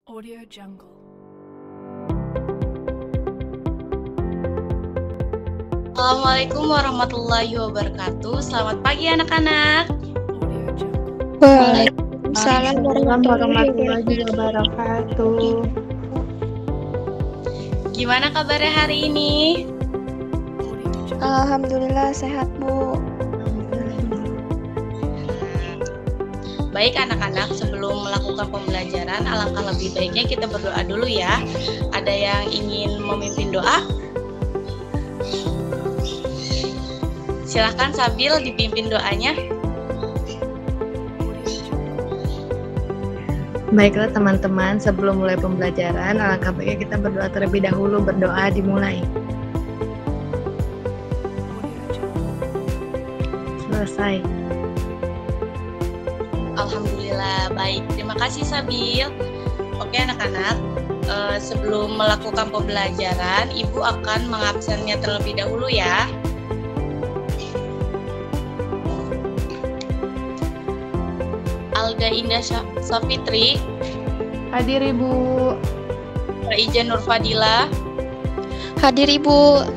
Audio Jungle. Assalamualaikum warahmatullahi wabarakatuh. Selamat pagi anak-anak. Audio Jungle. Waalaikumsalam warahmatullahi wabarakatuh. Gimana kabarnya hari ini? Audio Jungle. Alhamdulillah sehat, Bu. Baik anak-anak, sebelum melakukan pembelajaran, alangkah lebih baiknya kita berdoa dulu ya. Ada yang ingin memimpin doa? Silahkan Sabil dipimpin doanya. Baiklah teman-teman, sebelum mulai pembelajaran, alangkah baiknya kita berdoa terlebih dahulu. Berdoa dimulai. Selesai. Alhamdulillah, baik. Terima kasih Sabil. Oke anak-anak, sebelum melakukan pembelajaran, Ibu akan mengabsennya terlebih dahulu ya. Alga Indah Safitri, Hadir Ibu. Mbak Ijen Nurfadila, Hadir Ibu.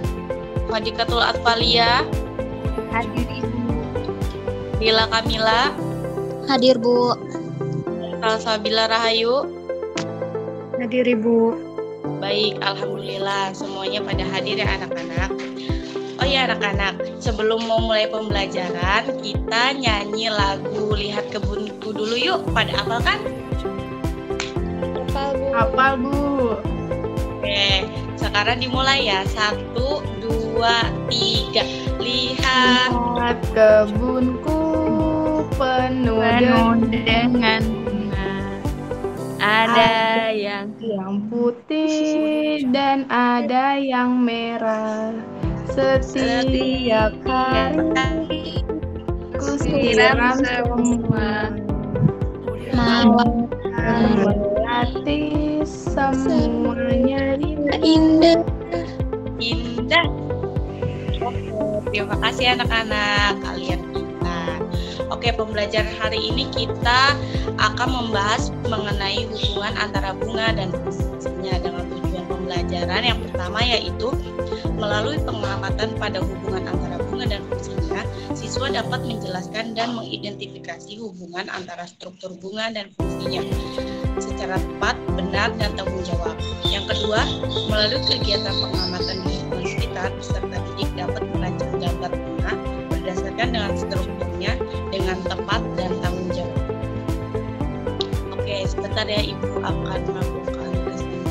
Fadikatul Atfalia, Hadir Ibu. Dila Kamila, Hadir Bu. Salsabila Rahayu. Hadir Ibu. Baik, alhamdulillah semuanya pada hadir ya anak-anak. Oh ya anak-anak, sebelum mau mulai pembelajaran, kita nyanyi lagu Lihat Kebunku dulu yuk. Pada hafal kan? Hafal Bu. Hafal Bu. Oke, sekarang dimulai ya. 1, 2, 3. Lihat Kebunku penuh dengan bunga. ada yang putih dan ada yang merah. Setiap hari ku siram semua. Mawar Melati semuanya indah. indah. Oke, terima kasih anak-anak kalian kita. Oke, pembelajaran hari ini kita akan membahas mengenai hubungan antara bunga dan fungsinya dengan tujuan pembelajaran yang pertama yaitu melalui pengamatan pada hubungan antara bunga dan fungsinya, siswa dapat menjelaskan dan mengidentifikasi hubungan antara struktur bunga dan fungsinya secara tepat, benar, dan tanggung jawab. Yang kedua, melalui kegiatan pengamatan di lingkungan sekitar, peserta didik dapat merancang gambar bunga berdasarkan dengan strukturnya dengan tepat dan tanggung jawab. Oke, sebentar ya Ibu akan melakukan presentasi.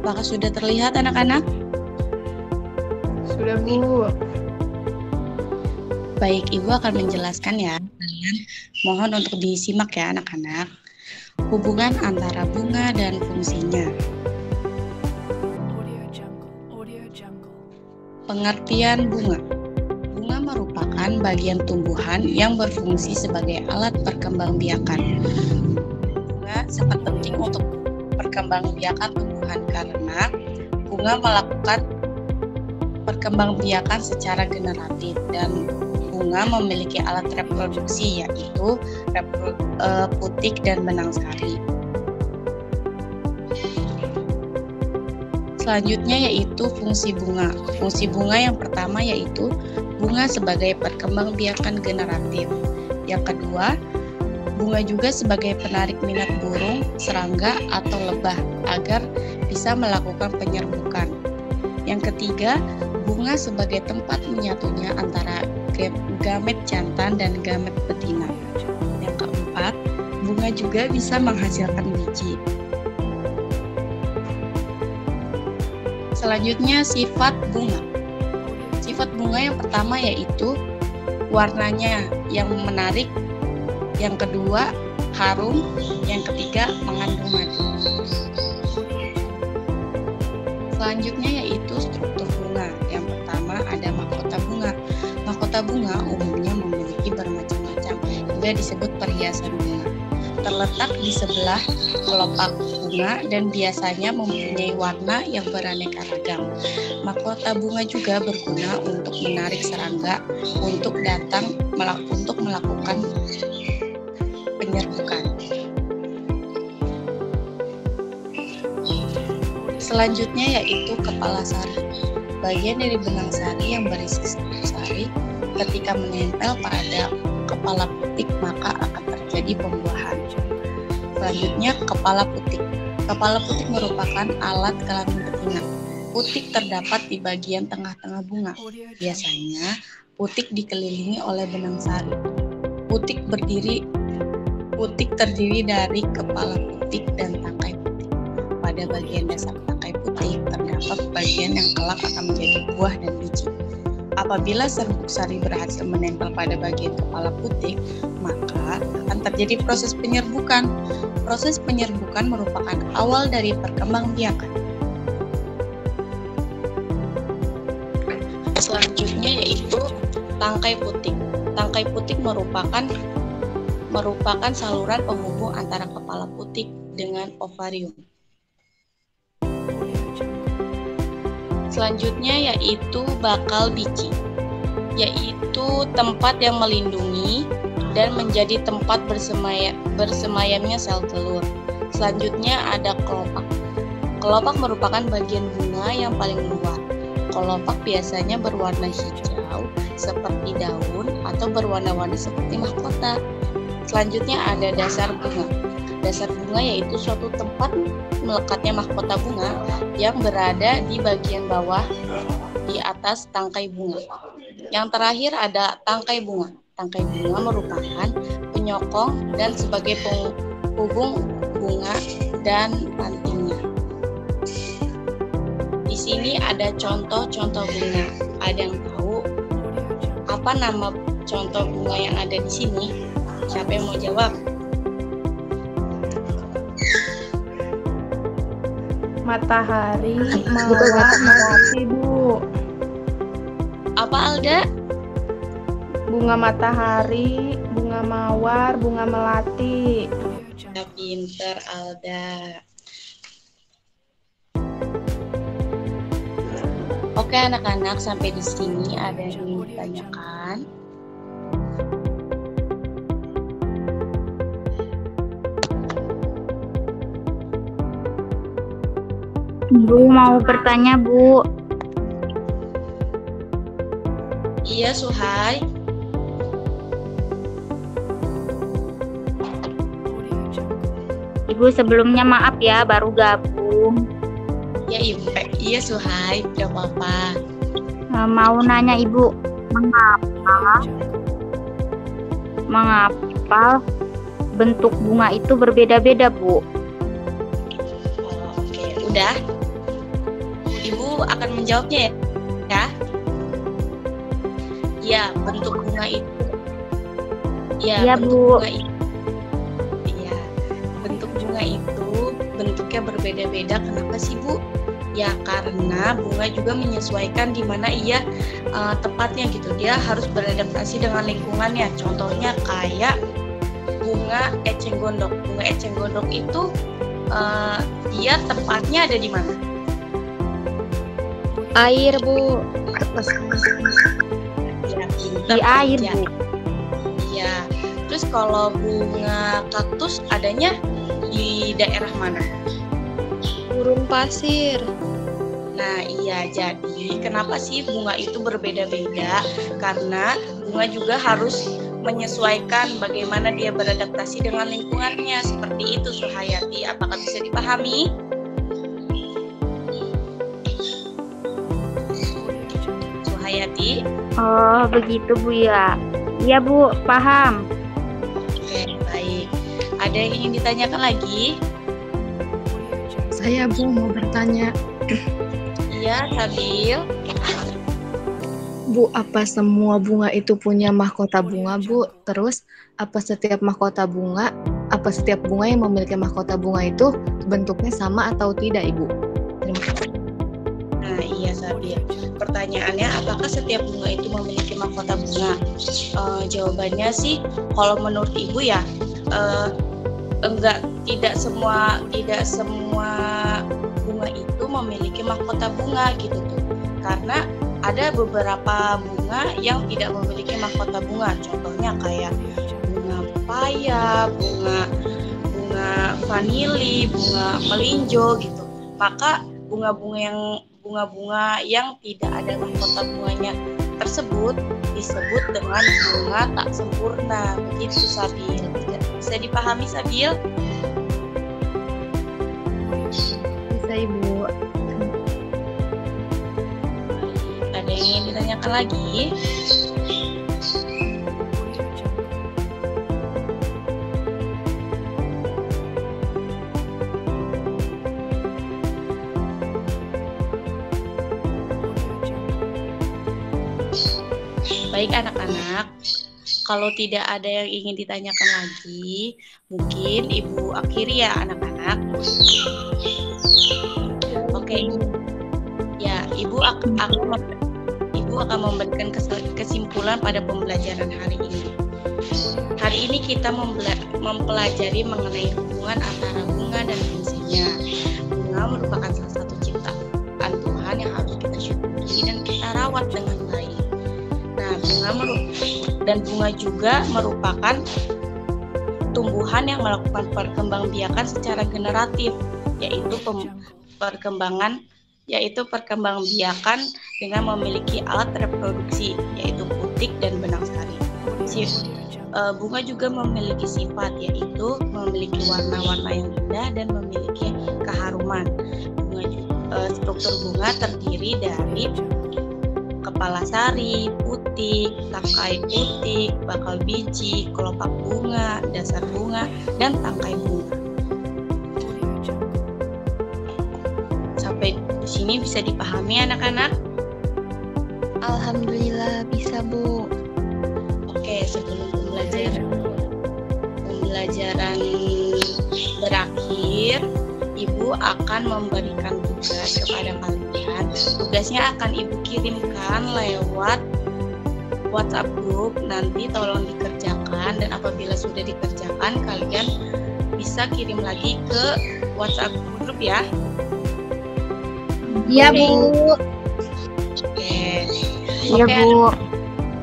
Apakah sudah terlihat anak-anak? Sudah Bu. Baik, Ibu akan menjelaskan ya. Kalian mohon untuk disimak ya anak-anak. Hubungan antara bunga dan fungsinya. Audio Jungle. Pengertian bunga. Bunga merupakan bagian tumbuhan yang berfungsi sebagai alat perkembangbiakan. Bunga sangat penting untuk perkembangbiakan tumbuhan karena bunga melakukan perkembangbiakan secara generatif dan bunga memiliki alat reproduksi yaitu putik dan benang sari. Selanjutnya yaitu fungsi bunga. Fungsi bunga yang pertama yaitu bunga sebagai perkembangbiakan generatif. Yang kedua, bunga juga sebagai penarik minat burung, serangga, atau lebah agar bisa melakukan penyerbukan. Yang ketiga, bunga sebagai tempat menyatunya antara gamet jantan dan gamet betina. Yang keempat, bunga juga bisa menghasilkan biji. Selanjutnya sifat bunga. Sifat bunga yang pertama yaitu warnanya yang menarik, yang kedua harum, yang ketiga mengandung madu. Selanjutnya yaitu struktur bunga. Yang pertama ada mahkota bunga. Mahkota bunga umumnya memiliki bermacam-macam hingga disebut perhiasan bunga. Terletak di sebelah kelopak bunga dan biasanya mempunyai warna yang beraneka ragam. Mahkota bunga juga berguna untuk menarik serangga untuk datang untuk melakukan penyerbukan. Selanjutnya yaitu kepala sari. Bagian dari benang sari yang berisi sari ketika menempel pada kepala putik maka akan terjadi pembuahan. Selanjutnya kepala putik. Kepala putik merupakan alat kelamin betina. Putik terdapat di bagian tengah-tengah bunga. Biasanya putik dikelilingi oleh benang sari. Putik terdiri dari kepala putik dan tangkai putik. Pada bagian dasar tangkai putik terdapat bagian yang kelak akan menjadi buah dan biji. Apabila serbuk sari berhasil menempel pada bagian kepala putik, maka akan terjadi proses penyerbukan. Proses penyerbukan merupakan awal dari perkembangbiakan. Selanjutnya yaitu tangkai putik. Tangkai putik merupakan saluran penghubung antara kepala putik dengan ovarium. Selanjutnya yaitu bakal biji, yaitu tempat yang melindungi dan menjadi tempat bersemayamnya sel telur. Selanjutnya ada kelopak. Kelopak merupakan bagian bunga yang paling luar. Kelopak biasanya berwarna hijau seperti daun atau berwarna-warni seperti mahkota. Selanjutnya ada dasar bunga. Dasar bunga yaitu suatu tempat melekatnya mahkota bunga yang berada di bagian bawah di atas tangkai bunga. Yang terakhir ada tangkai bunga. Tangkai bunga merupakan penyokong dan sebagai penghubung bunga dan rantingnya. Di sini ada contoh-contoh bunga. Ada yang tahu apa nama contoh bunga yang ada di sini? Siapa yang mau jawab? Matahari, mawar, melati, Bu. Apa Alda? Bunga matahari, bunga mawar, bunga melati. Ya, pinter Alda. Oke anak-anak, sampai di sini ada yang ingin ditanyakan? Bu, mau bertanya, Bu. Iya, Suhai. Ibu sebelumnya maaf ya, baru gabung. Ya, Impe. Iya, Suhai. Gak apa-apa. Mau nanya Ibu, mengapa bentuk bunga itu berbeda-beda, Bu? Oke, udah. Ibu akan menjawabnya ya. Ya, bentuk bunga itu. Iya, Bu. Bunga itu. Iya, bentuk bunga itu bentuknya berbeda-beda. Kenapa sih, Bu? Ya, karena bunga juga menyesuaikan di mana ia tepatnya gitu. Dia harus beradaptasi dengan lingkungannya. Contohnya kayak bunga eceng gondok. Bunga eceng gondok itu dia tempatnya ada di mana? Air, Bu. Ya, Di air, aja. Bu. Iya. Terus kalau bunga kaktus adanya di daerah mana? Gurun pasir. Nah, iya. Jadi, kenapa sih bunga itu berbeda-beda? Karena bunga juga harus menyesuaikan bagaimana dia beradaptasi dengan lingkungannya. Seperti itu, Suhayati. Apakah bisa dipahami? Suhayati? Oh, begitu, Bu ya. Iya, Bu, paham. Oke, baik. Ada yang ingin ditanyakan lagi? Saya Bu mau bertanya. Ya, Sabil. Bu, apa semua bunga itu punya mahkota bunga, Bu? Terus, apa setiap bunga yang memiliki mahkota bunga itu bentuknya sama atau tidak, Ibu? Terima kasih. Nah, iya Sabil. Pertanyaannya, apakah setiap bunga itu memiliki mahkota bunga? Jawabannya sih, kalau menurut Ibu ya, tidak semua bunga itu memiliki mahkota bunga gitu tuh. Karena ada beberapa bunga yang tidak memiliki mahkota bunga. Contohnya kayak bunga pepaya, bunga vanili, bunga melinjo gitu. Maka bunga-bunga yang tidak ada mahkota bunganya tersebut disebut dengan bunga tak sempurna. Begitu Sabil. Bisa dipahami Sabil? Bisa, Ibu. Ada yang ingin ditanyakan lagi? Baik anak-anak, kalau tidak ada yang ingin ditanyakan lagi, mungkin Ibu akhiri ya anak-anak. Oke, ya Ibu akan memberikan kesimpulan pada pembelajaran hari ini. Hari ini kita mempelajari mengenai hubungan antara bunga dan fungsinya. Bunga merupakan salah satu ciptaan Tuhan yang harus kita syukuri dan kita rawat dengan baik. Nah, bunga juga merupakan tumbuhan yang melakukan perkembangbiakan secara generatif, yaitu perkembangbiakan dengan memiliki alat reproduksi, yaitu putik dan benang sari. Bunga juga memiliki sifat, yaitu memiliki warna-warna yang indah dan memiliki keharuman. Struktur bunga terdiri dari kepala sari, putik, tangkai putik, bakal biji, kelopak bunga, dasar bunga, dan tangkai bunga. Sampai di sini bisa dipahami anak-anak? Alhamdulillah bisa, Bu. Oke, sebelum pembelajaran berakhir, Ibu akan memberikan tugas kepada kalian. Tugasnya akan Ibu kirimkan lewat WhatsApp group. Nanti tolong dikerjakan, dan apabila sudah dikerjakan, kalian bisa kirim lagi ke WhatsApp group ya. Iya, Bu. Iya, Bu.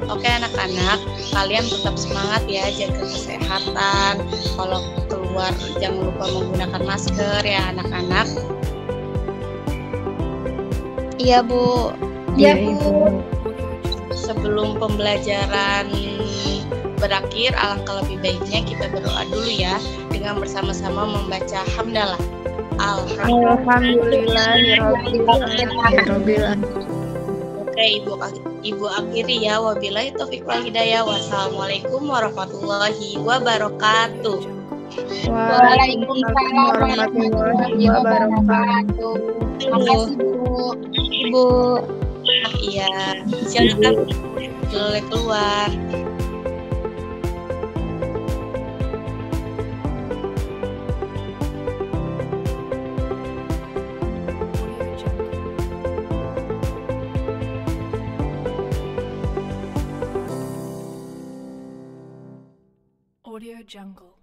Oke anak-anak, kalian tetap semangat ya, jaga kesehatan. Kalau keluar jangan lupa menggunakan masker ya anak-anak. Iya, Bu. Iya, Bu. Sebelum pembelajaran berakhir, alangkah lebih baiknya kita berdoa dulu ya, dengan bersama-sama membaca hamdalah. Alhamdulillah. Oke, Ibu akhiri ya. Wabillahi taufiq wal hidayah. Wassalamualaikum warahmatullahi wabarakatuh. Waalaikumsalam warahmatullahi wabarakatuh. Makasih, Bu. Ibu. Iya, silakan boleh keluar. Audio Jungle.